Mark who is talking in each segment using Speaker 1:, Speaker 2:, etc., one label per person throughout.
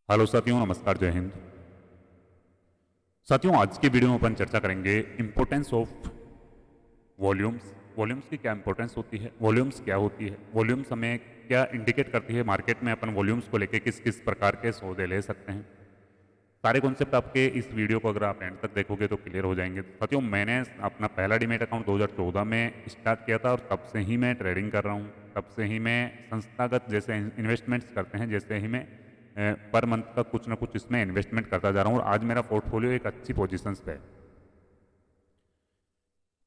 Speaker 1: Hello साथियों, नमस्कार, जय हिंद। साथियों, आज की वीडियो में अपन चर्चा करेंगे इंपॉर्टेंस ऑफ वॉल्यूम्स। वॉल्यूम्स की क्या इंपॉर्टेंस होती है, वॉल्यूम्स क्या होती है, वॉल्यूम्स हमें क्या इंडिकेट करती है, मार्केट में अपन वॉल्यूम्स को लेके किस किस प्रकार के सौदे ले सकते हैं। सारे कॉन्सेप्ट आपके इस वीडियो को अगर आप एंड तक देखोगे तो क्लियर हो जाएंगे। साथियों, मैंने अपना पहला डीमैट अकाउंट 2014 में स्टार्ट किया था और तब से ही मैं ट्रेडिंग कर रहा हूँ। तब से ही मैं संस्थागत जैसे इन्वेस्टमेंट्स करते हैं, जैसे ही मैं पर मंथ का कुछ ना कुछ इसमें इन्वेस्टमेंट करता जा रहा हूँ और आज मेरा पोर्टफोलियो एक अच्छी पोजीशंस पे है।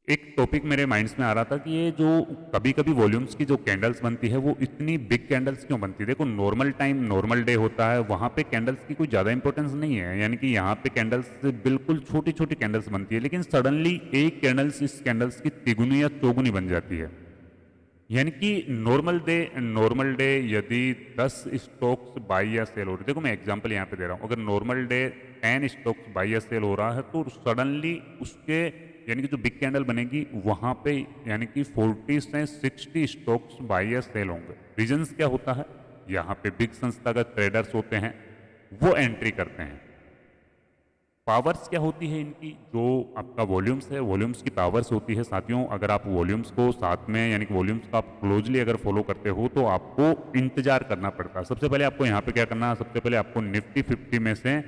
Speaker 1: एक टॉपिक मेरे माइंड्स में आ रहा था कि ये जो कभी कभी वॉल्यूम्स की जो कैंडल्स बनती है वो इतनी बिग कैंडल्स क्यों बनती है। देखो, नॉर्मल टाइम नॉर्मल डे होता है, वहाँ पे कैंडल्स की कोई ज़्यादा इंपॉर्टेंस नहीं है, यानी कि यहाँ पे कैंडल्स बिल्कुल छोटी छोटी कैंडल्स बनती है, लेकिन सडनली एक कैंडल्स इस कैंडल्स की तिगुनी या चौगुनी बन जाती है। यानी कि नॉर्मल डे यदि 10 स्टॉक्स बाई या सेल हो रहे, देखो मैं एग्जांपल यहाँ पे दे रहा हूँ, अगर नॉर्मल डे 10 स्टॉक्स बाई या सेल हो रहा है तो सडनली उसके यानी कि जो बिग कैंडल बनेगी वहाँ पे यानी कि 40 से 60 स्टॉक्स बाई या सेल होंगे। रीजंस क्या होता है, यहाँ पे बिग संस्थागत ट्रेडर्स होते हैं, वो एंट्री करते हैं। पावर्स क्या होती है इनकी, जो आपका वॉल्यूम्स है, वॉल्यूम्स की पावर्स होती है। साथियों, अगर आप वॉल्यूम्स को साथ में यानी कि वॉल्यूम्स को आप क्लोजली अगर फॉलो करते हो तो आपको इंतजार करना पड़ता है। सबसे पहले आपको यहाँ पे क्या करना है, सबसे पहले आपको निफ्टी 50 में से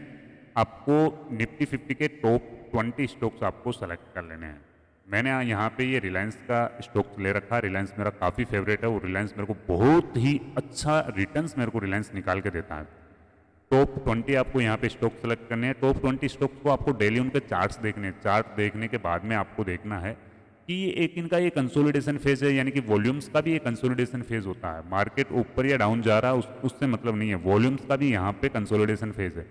Speaker 1: आपको निफ्टी 50 के टॉप 20 स्टॉक्स आपको सेलेक्ट कर लेने हैं। मैंने यहाँ पे ये रिलायंस का स्टॉक ले रखा है। रिलायंस मेरा काफ़ी फेवरेट है और रिलायंस मेरे को बहुत ही अच्छा रिटर्न्स मेरे को रिलायंस निकाल के देता है। टॉप 20 आपको यहाँ पे स्टॉक सेलेक्ट करने हैं। टॉप 20 स्टॉक्स को आपको डेली उनके चार्ट्स देखने हैं। चार्ट देखने के बाद में आपको देखना है कि ये एक इनका ये कंसोलिडेशन फेज है, यानी कि वॉल्यूम्स का भी एक कंसोलिडेशन फेज होता है। मार्केट ऊपर या डाउन जा रहा है उससे मतलब नहीं है, वॉल्यूम्स का भी यहाँ पे कंसोलिडेशन फेज है।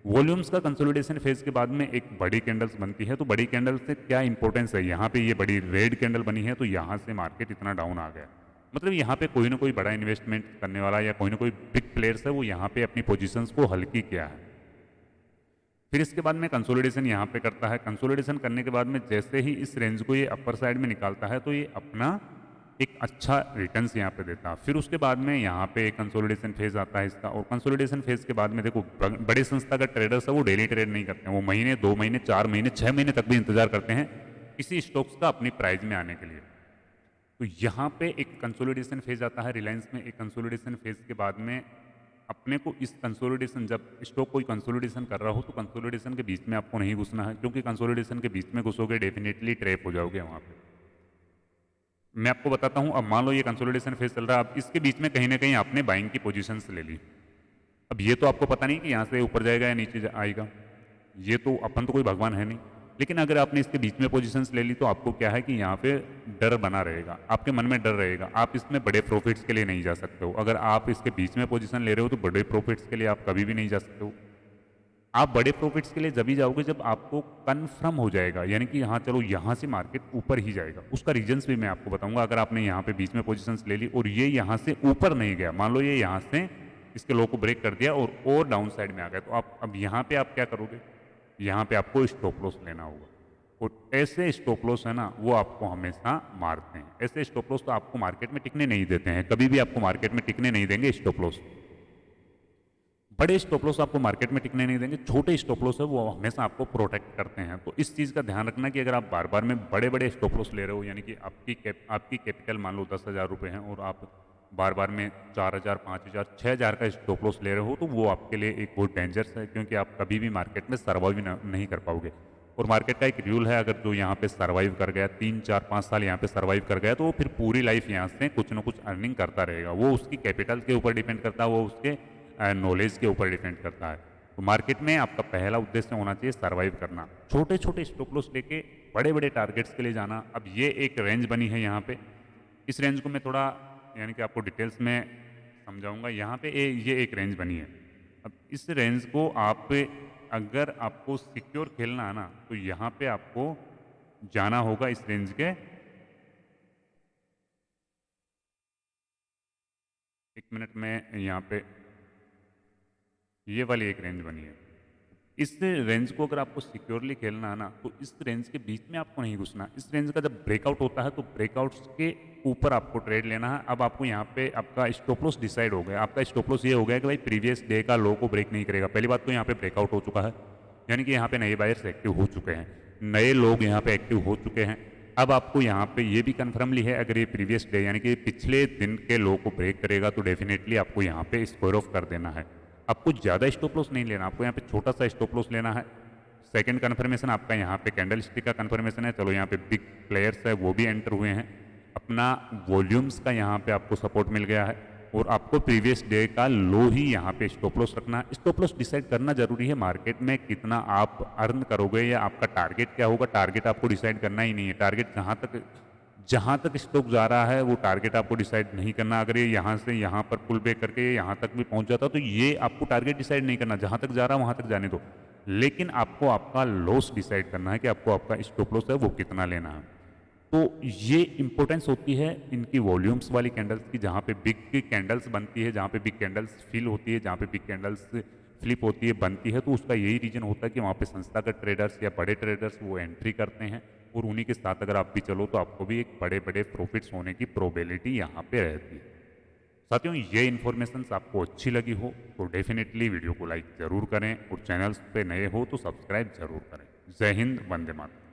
Speaker 1: वॉल्यूम्स का कंसोलिडेशन फेज के बाद में एक बड़ी कैंडल्स बनती है, तो बड़ी कैंडल से क्या इंपॉर्टेंस है, यहाँ पे ये बड़ी रेड कैंडल बनी है तो यहाँ से मार्केट इतना डाउन आ गया, मतलब यहाँ पे कोई ना कोई बड़ा इन्वेस्टमेंट करने वाला या कोई ना कोई बिग प्लेयर्स है, वो यहाँ पे अपनी पोजीशंस को हल्की किया है। फिर इसके बाद में कंसोलिडेशन यहाँ पे करता है। कंसोलिडेशन करने के बाद में जैसे ही इस रेंज को ये अपर साइड में निकालता है तो ये अपना एक अच्छा रिटर्न्स यहाँ पे देता है। फिर उसके बाद में यहाँ पे एक कंसोलिडेशन फेज आता है इसका, और कंसोलिडेशन फेज के बाद में देखो बड़े संस्था का ट्रेडर्स है वो डेली ट्रेड नहीं करते हैं, वो महीने 2 महीने 4 महीने 6 महीने तक भी इंतजार करते हैं किसी स्टॉक्स का अपनी प्राइस में आने के लिए। तो यहाँ पे एक कंसोलिडेशन फेज आता है रिलायंस में। एक कंसोलिडेशन फेज के बाद में अपने को इस कंसोलिडेशन, जब स्टॉक कोई कंसोलिडेशन कर रहा हो तो कंसोलिडेशन के बीच में आपको नहीं घुसना है, क्योंकि कंसोलिडेशन के बीच में घुसोगे डेफिनेटली ट्रैप हो जाओगे वहाँ पे। मैं आपको बताता हूँ, अब मान लो ये कंसोलिडेशन फेज चल रहा है, अब इसके बीच में कहीं ना कहीं आपने बाइंग की पोजीशंस ले ली। अब ये तो आपको पता नहीं कि यहाँ से ऊपर जाएगा या नीचे आएगा, ये तो अपन तो कोई भगवान है नहीं, लेकिन अगर आपने इसके बीच में पोजीशंस ले ली तो आपको क्या है कि यहाँ पे डर बना रहेगा, आपके मन में डर रहेगा, आप इसमें बड़े प्रॉफिट्स के लिए नहीं जा सकते हो। अगर आप इसके बीच में पोजीशन ले रहे हो तो बड़े प्रॉफिट्स के लिए आप कभी भी नहीं जा सकते हो। आप बड़े प्रॉफिट्स के लिए जब ही जाओगे जब आपको कन्फर्म हो जाएगा, यानी कि हाँ चलो यहाँ से मार्केट ऊपर ही जाएगा। उसका रीजंस भी मैं आपको बताऊंगा। अगर आपने यहाँ पे बीच में पोजीशंस ले ली और ये यहाँ से ऊपर नहीं गया, मान लो ये यहाँ से इसके लो को ब्रेक कर दिया और डाउन साइड में आ गया, तो आप अब यहाँ पे आप क्या करोगे, यहाँ पे आपको स्टॉप लॉस लेना होगा। और ऐसे स्टॉप लॉस है ना, वो आपको हमेशा मारते हैं। ऐसे स्टॉप लॉस तो आपको मार्केट में टिकने नहीं देते हैं, कभी भी आपको मार्केट में टिकने नहीं देंगे स्टॉप लॉस। बड़े स्टॉप लॉस आपको मार्केट में टिकने नहीं देंगे, छोटे स्टॉप लॉस है वो हमेशा आपको प्रोटेक्ट करते हैं। तो इस चीज़ का ध्यान रखना कि अगर आप बार बार में बड़े बड़े स्टॉप लॉस ले रहे हो, यानी कि आपकी कैपिटल मान लो 10,000 रुपये हैं और आप बार बार में 4,000 5,000 6,000 का स्टॉप लॉस ले रहे हो, तो वो आपके लिए एक बहुत डेंजरस है, क्योंकि आप कभी भी मार्केट में सर्वाइव नहीं कर पाओगे। और मार्केट का एक रूल है, अगर जो यहाँ पे सर्वाइव कर गया 3 4 5 साल यहाँ पे सर्वाइव कर गया, तो वो फिर पूरी लाइफ यहाँ से कुछ ना कुछ अर्निंग करता रहेगा। वो उसकी कैपिटल के ऊपर डिपेंड करता है, वो उसके नॉलेज के ऊपर डिपेंड करता है। तो मार्केट में आपका पहला उद्देश्य होना चाहिए सर्वाइव करना, छोटे छोटे स्टॉप लॉस लेके बड़े बड़े टारगेट्स के लिए जाना। अब ये एक रेंज बनी है यहाँ पे, इस रेंज को मैं थोड़ा यानी कि आपको डिटेल्स में समझाऊंगा। यहाँ पे ये एक रेंज बनी है। अब इस रेंज को आप अगर आपको सिक्योर खेलना है ना, तो यहाँ पे आपको जाना होगा इस रेंज के, एक मिनट में, यहाँ पे ये वाली एक रेंज बनी है, इस रेंज को अगर आपको सिक्योरली खेलना है ना, तो इस रेंज के बीच में आपको नहीं घुसना। इस रेंज का जब ब्रेकआउट होता है तो ब्रेकआउट्स के ऊपर आपको ट्रेड लेना है। अब आपको यहाँ पे आपका स्टॉप लॉस डिसाइड हो गया। आपका स्टॉप लॉस ये हो गया कि भाई प्रीवियस डे का लो को ब्रेक नहीं करेगा। पहली बात तो यहाँ पे ब्रेकआउट हो चुका है, यानी कि यहाँ पे नए बायर्स एक्टिव हो चुके हैं, नए लोग यहाँ पे एक्टिव हो चुके हैं। अब आपको यहाँ पे ये भी कन्फर्मली है, अगर ये प्रीवियस डे यानी कि पिछले दिन के लो को ब्रेक करेगा तो डेफिनेटली आपको यहाँ पे स्क्वायर ऑफ कर देना है। आपको ज़्यादा स्टॉप लॉस नहीं लेना, आपको यहाँ पे छोटा सा स्टॉप लॉस लेना है। सेकंड कन्फर्मेशन आपका यहाँ पे कैंडल स्टिक का कन्फर्मेशन है। चलो यहाँ पे बिग प्लेयर्स है वो भी एंटर हुए हैं। अपना वॉल्यूम्स का यहाँ पे आपको सपोर्ट मिल गया है और आपको प्रीवियस डे का लो ही यहाँ पे स्टॉप लॉस रखना है। स्टॉप लॉस डिसाइड करना जरूरी है। मार्केट में कितना आप अर्न करोगे या आपका टारगेट क्या होगा, टारगेट आपको डिसाइड करना ही नहीं है। टारगेट जहाँ तक स्टॉक जा रहा है वो टारगेट आपको डिसाइड नहीं करना। अगर ये यहाँ से यहाँ पर पुल बैक करके यहाँ तक भी पहुँच जाता तो ये आपको टारगेट डिसाइड नहीं करना। जहाँ तक जा रहा है वहाँ तक जाने दो, लेकिन आपको आपका लॉस डिसाइड करना है कि आपको आपका स्टॉप लॉस है वो कितना लेना है। तो ये इंपॉर्टेंस होती है इनकी वॉल्यूम्स वाली कैंडल्स की, जहाँ पे बिग कैंडल्स बनती है, जहाँ पे बिग कैंडल्स फिल होती है, जहाँ पे बिग कैंडल्स फ्लिप होती है, बनती है। तो उसका यही रीजन होता है कि वहाँ पे संस्थागत ट्रेडर्स या बड़े ट्रेडर्स वो एंट्री करते हैं और उन्हीं के साथ अगर आप भी चलो तो आपको भी एक बड़े बड़े प्रॉफिट्स होने की प्रोबेबिलिटी यहाँ पे रहती है। साथियों, ये इन्फॉर्मेशन आपको अच्छी लगी हो तो डेफिनेटली वीडियो को लाइक ज़रूर करें और चैनल्स पे नए हो तो सब्सक्राइब ज़रूर करें। जय हिंद, वंदे मातरम।